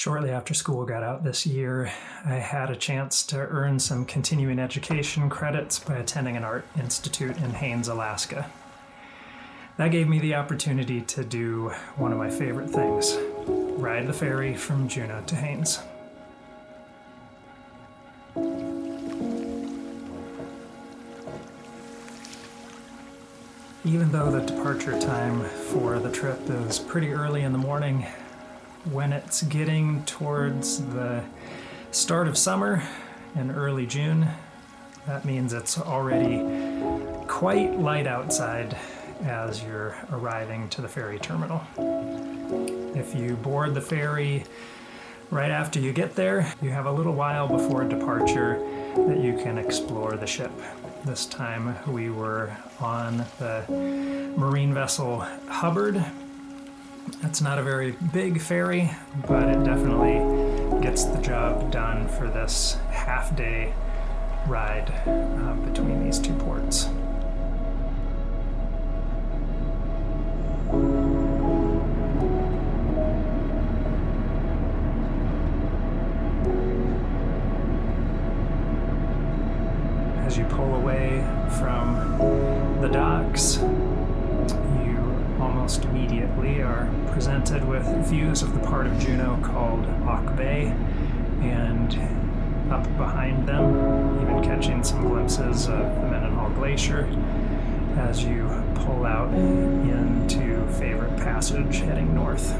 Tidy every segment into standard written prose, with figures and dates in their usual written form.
Shortly after school got out this year, I had a chance to earn some continuing education credits by attending an art institute in Haines, Alaska. That gave me the opportunity to do one of my favorite things, ride the ferry from Juneau to Haines. Even though the departure time for the trip is pretty early in the morning, when it's getting towards the start of summer in early June, that means it's already quite light outside as you're arriving to the ferry terminal. If you board the ferry right after you get there, you have a little while before departure that you can explore the ship. This time we were on the marine vessel Hubbard. It's not a very big ferry, but it definitely gets the job done for this half-day ride between these two ports. As you pull away from the docks, you almost immediately are presented with views of the part of Juneau called Auk Bay, and up behind them, even catching some glimpses of the Mendenhall Glacier as you pull out into Favorite Passage heading north.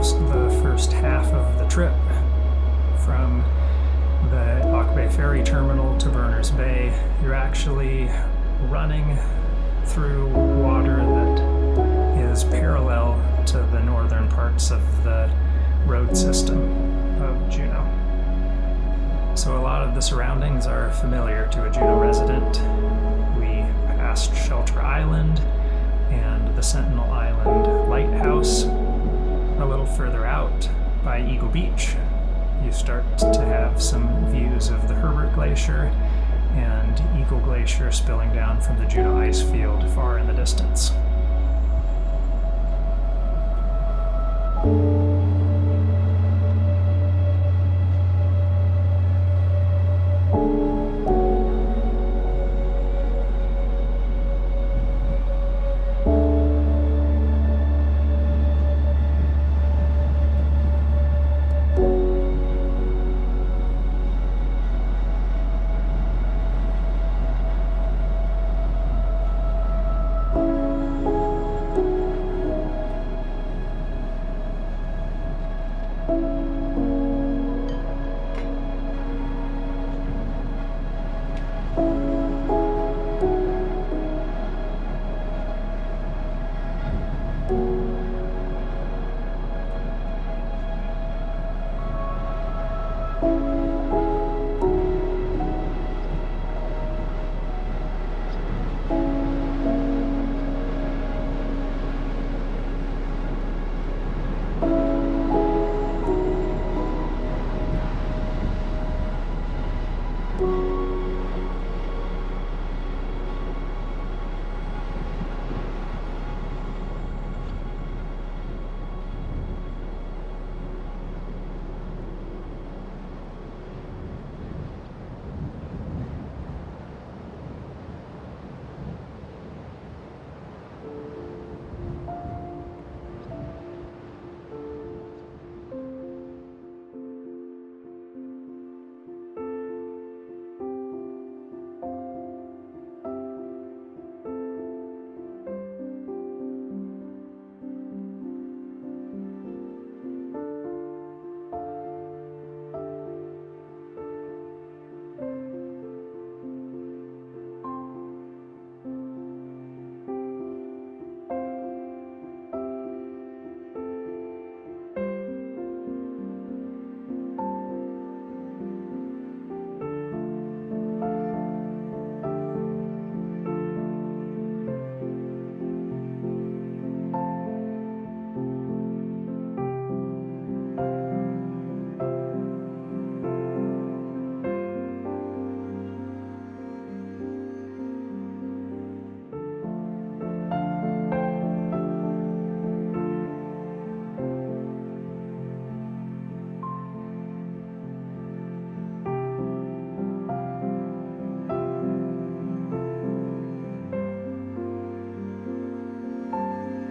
The first half of the trip, from the Auk Bay Ferry Terminal to Berners Bay, you're actually running through water that is parallel to the northern parts of the road system of Juneau. So a lot of the surroundings are familiar to a Juneau resident. We passed Shelter Island and the Sentinel Island Lighthouse. A little further out, by Eagle Beach, you start to have some views of the Herbert Glacier and Eagle Glacier spilling down from the Juneau ice field far in the distance.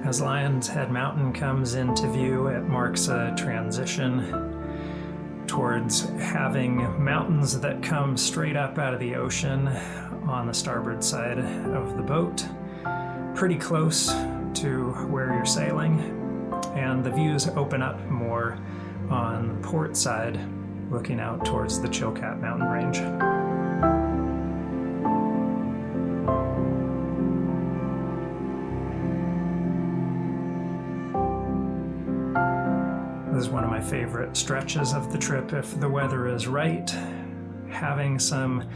As Lion's Head Mountain comes into view, it marks a transition towards having mountains that come straight up out of the ocean on the starboard side of the boat, pretty close to where you're sailing, and the views open up more on the port side, looking out towards the Chilkat mountain range. This is one of my favorite stretches of the trip if the weather is right. Having some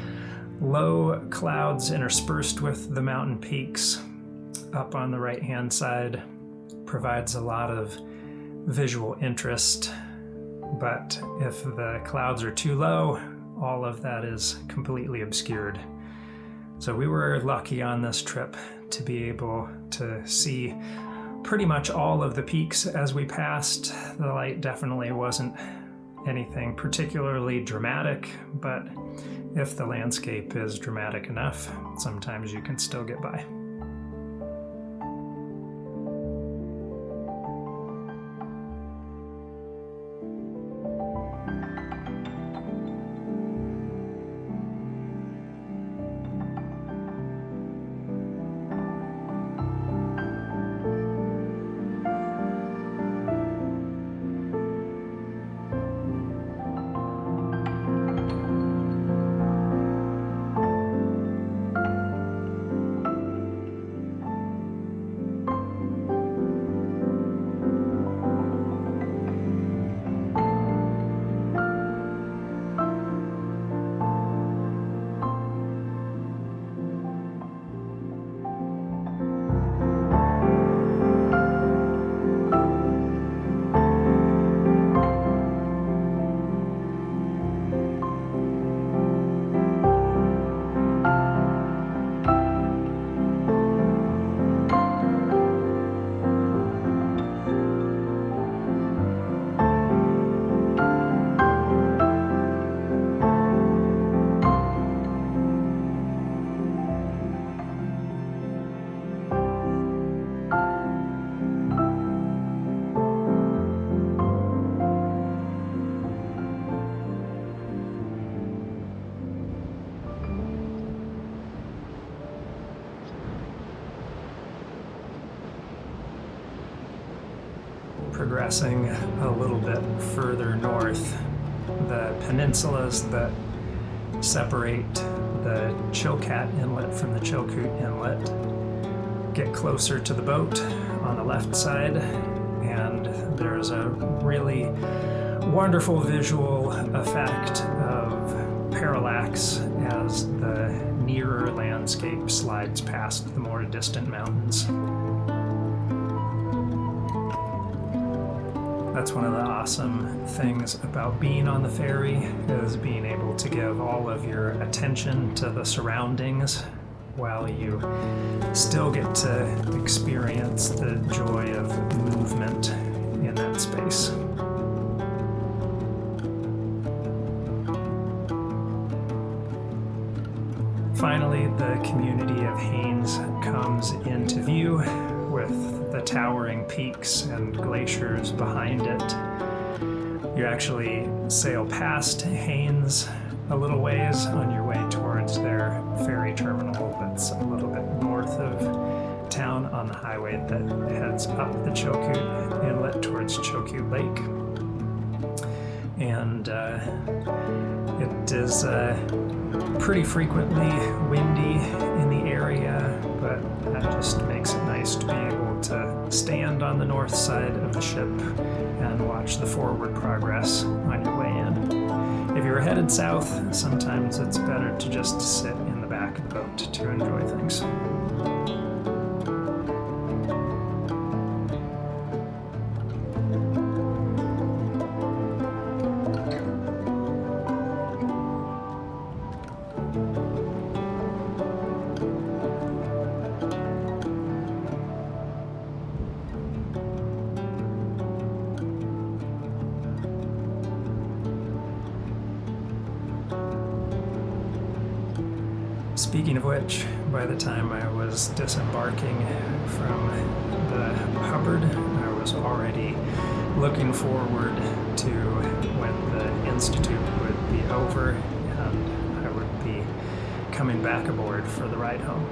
low clouds interspersed with the mountain peaks up on the right-hand side provides a lot of visual interest, but if the clouds are too low, all of that is completely obscured. So we were lucky on this trip to be able to see pretty much all of the peaks as we passed. The light definitely wasn't anything particularly dramatic, but if the landscape is dramatic enough, sometimes you can still get by. Progressing a little bit further north, the peninsulas that separate the Chilkat Inlet from the Chilkoot Inlet get closer to the boat on the left side, and there's a really wonderful visual effect of parallax as the nearer landscape slides past the more distant mountains. That's one of the awesome things about being on the ferry, is being able to give all of your attention to the surroundings while you still get to experience the joy of movement in that space. Finally, the community of Haines comes into view with the towering peaks and glaciers behind it. You actually sail past Haines a little ways on your way towards their ferry terminal that's a little bit north of town on the highway that heads up the Chilkoot Inlet towards Chilkoot Lake. And it is pretty frequently windy in the area, but that just makes it nice to be able to stand on the north side of the ship and watch the forward progress on your way in. If you're headed south, sometimes it's better to just sit in the back of the boat to enjoy things. Speaking of which, by the time I was disembarking from the Hubbard, I was already looking forward to when the Institute would be over and I would be coming back aboard for the ride home.